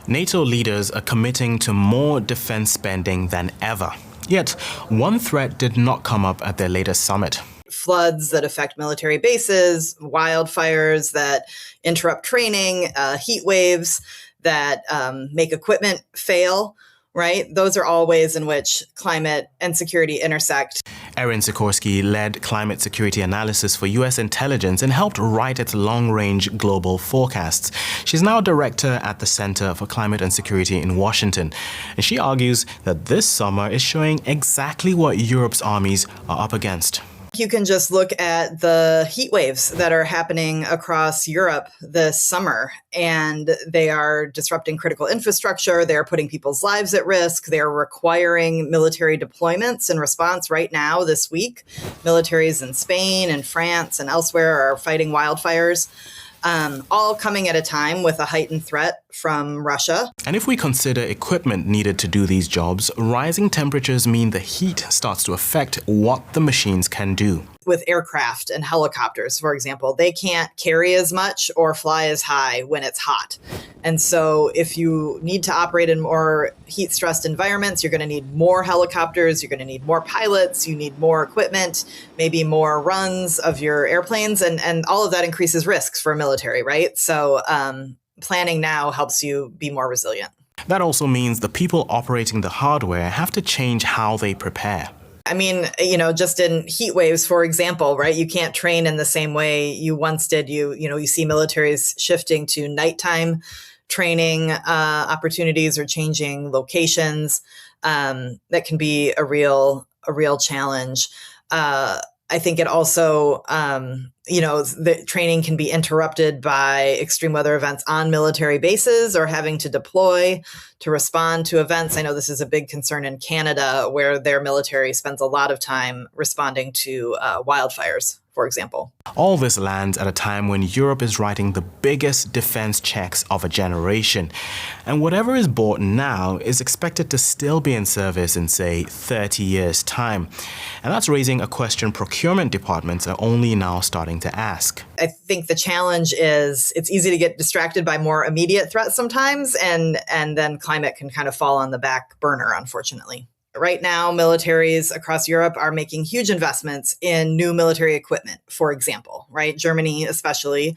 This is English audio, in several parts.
NATO leaders are committing to more defense spending than ever. Yet, one threat did not come up at their latest summit. Floods that affect military bases, wildfires that interrupt training, heat waves that make equipment fail, right? Those are all ways in which climate and security intersect. Erin Sikorsky led climate security analysis for U.S. intelligence and helped write its long-range global forecasts. She's now director at the Center for Climate and Security in Washington. And she argues that this summer is showing exactly what Europe's armies are up against. You can just look at the heat waves that are happening across Europe this summer, and they are disrupting critical infrastructure. They're putting people's lives at risk. They're requiring military deployments in response right now this week. Militaries in Spain and France and elsewhere are fighting wildfires. All coming at a time with a heightened threat from Russia. And if we consider equipment needed to do these jobs, rising temperatures mean the heat starts to affect what the machines can do. With aircraft and helicopters, for example, they can't carry as much or fly as high when it's hot. And so if you need to operate in more heat-stressed environments, you're going to need more helicopters, you're going to need more pilots, you need more equipment, maybe more runs of your airplanes, and all of that increases risks for military, right? So planning now helps you be more resilient. That also means the people operating the hardware have to change how they prepare. I mean, just in heat waves, for example, right? You can't train in the same way you once did. You see militaries shifting to nighttime training opportunities or changing locations. That can be a real challenge. I think it also, the training can be interrupted by extreme weather events on military bases or having to deploy to respond to events. I know this is a big concern in Canada, where their military spends a lot of time responding to wildfires, for example. All this lands at a time when Europe is writing the biggest defense checks of a generation. And whatever is bought now is expected to still be in service in, say, 30 years' time. And that's raising a question procurement departments are only now starting to ask. I think the challenge is it's easy to get distracted by more immediate threats sometimes, and then climate can kind of fall on the back burner, unfortunately. Right now, militaries across Europe are making huge investments in new military equipment, for example, right? Germany especially.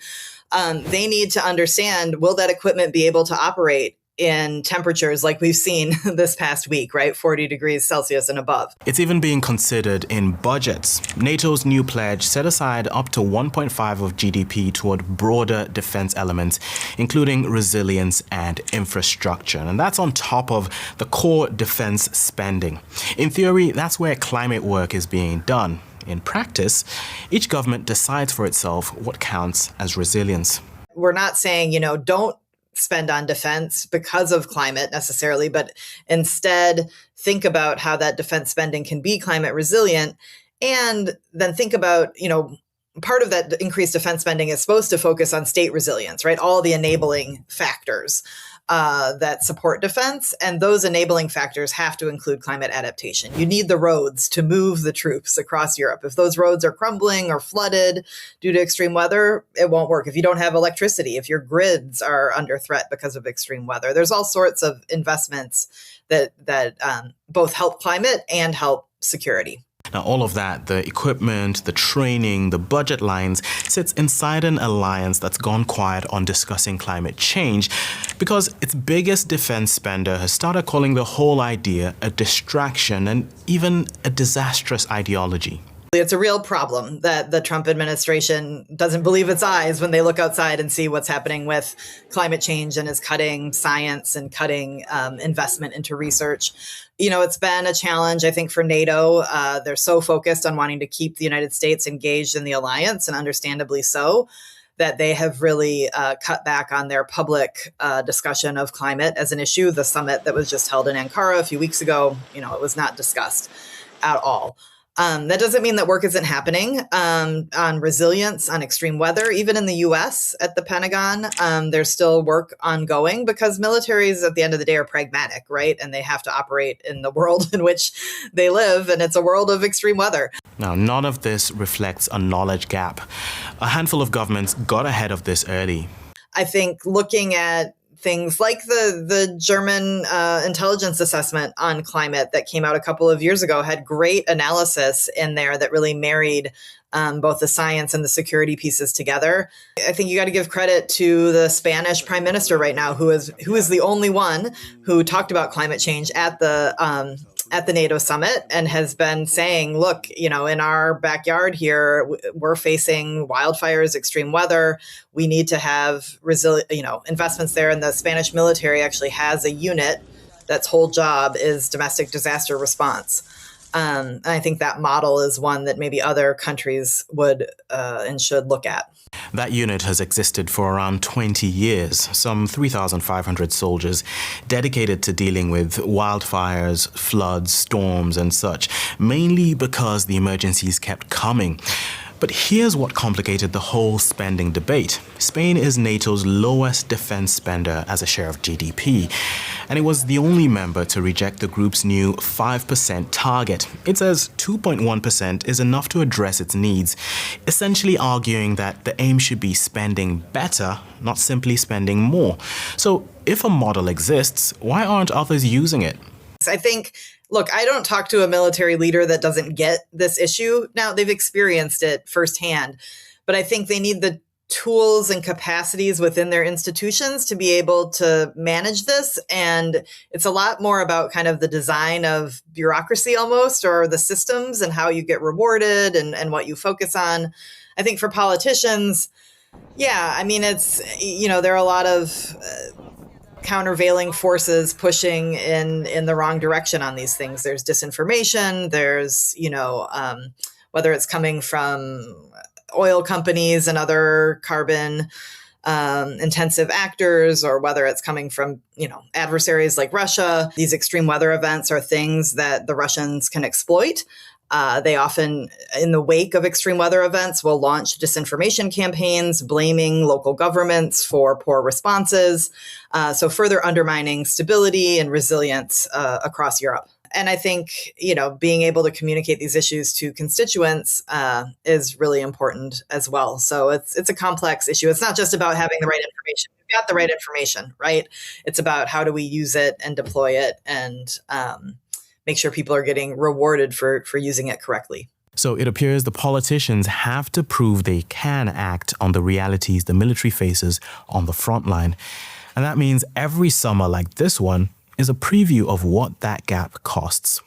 They need to understand, will that equipment be able to operate in temperatures like we've seen this past week, right? 40 degrees Celsius and above. It's even being considered in budgets. NATO's new pledge set aside up to 1.5% of GDP toward broader defense elements, including resilience and infrastructure. And that's on top of the core defense spending. In theory, that's where climate work is being done. In practice, each government decides for itself what counts as resilience. We're not saying, don't spend on defense because of climate necessarily, but instead think about how that defense spending can be climate resilient. And then think about, part of that increased defense spending is supposed to focus on state resilience, right? All the enabling factors that support defense. And those enabling factors have to include climate adaptation. You need the roads to move the troops across Europe. If those roads are crumbling or flooded due to extreme weather, it won't work. If you don't have electricity, if your grids are under threat because of extreme weather, there's all sorts of investments that both help climate and help security. Now, all of that, the equipment, the training, the budget lines, sits inside an alliance that's gone quiet on discussing climate change because its biggest defense spender has started calling the whole idea a distraction and even a disastrous ideology. It's a real problem that the Trump administration doesn't believe its eyes when they look outside and see what's happening with climate change and is cutting science and cutting investment into research. It's been a challenge, I think, for NATO. They're so focused on wanting to keep the United States engaged in the alliance, and understandably so, that they have really cut back on their public discussion of climate as an issue. The summit that was just held in Ankara a few weeks ago, it was not discussed at all. That doesn't mean that work isn't happening on resilience, on extreme weather. Even in the U.S. at the Pentagon, there's still work ongoing because militaries at the end of the day are pragmatic, right? And they have to operate in the world in which they live, and it's a world of extreme weather. Now, none of this reflects a knowledge gap. A handful of governments got ahead of this early. I think looking at things like the German intelligence assessment on climate that came out a couple of years ago had great analysis in there that really married both the science and the security pieces together. I think you got to give credit to the Spanish prime minister right now, who is the only one who talked about climate change at the NATO summit and has been saying, look, in our backyard here, we're facing wildfires, extreme weather. We need to have investments there. And the Spanish military actually has a unit that's whole job is domestic disaster response. And I think that model is one that maybe other countries would and should look at. That unit has existed for around 20 years, some 3,500 soldiers dedicated to dealing with wildfires, floods, storms and such, mainly because the emergencies kept coming. But here's what complicated the whole spending debate. Spain is NATO's lowest defense spender as a share of GDP, and it was the only member to reject the group's new 5% target. It says 2.1% is enough to address its needs, essentially arguing that the aim should be spending better, not simply spending more. So if a model exists, why aren't others using it? I think, look, I don't talk to a military leader that doesn't get this issue. Now, they've experienced it firsthand, but I think they need the tools and capacities within their institutions to be able to manage this. And it's a lot more about kind of the design of bureaucracy almost, or the systems and how you get rewarded and what you focus on. I think for politicians, it's, there are a lot of countervailing forces pushing in the wrong direction on these things. There's disinformation. There's, whether it's coming from oil companies and other carbon intensive actors, or whether it's coming from, adversaries like Russia. These extreme weather events are things that the Russians can exploit. They often, in the wake of extreme weather events, will launch disinformation campaigns, blaming local governments for poor responses. So further undermining stability and resilience across Europe. And I think, being able to communicate these issues to constituents is really important as well. So it's a complex issue. It's not just about having the right information. We've got the right information, right? It's about how do we use it and deploy it and make sure people are getting rewarded for using it correctly. So it appears the politicians have to prove they can act on the realities the military faces on the front line. And that means every summer like this one is a preview of what that gap costs.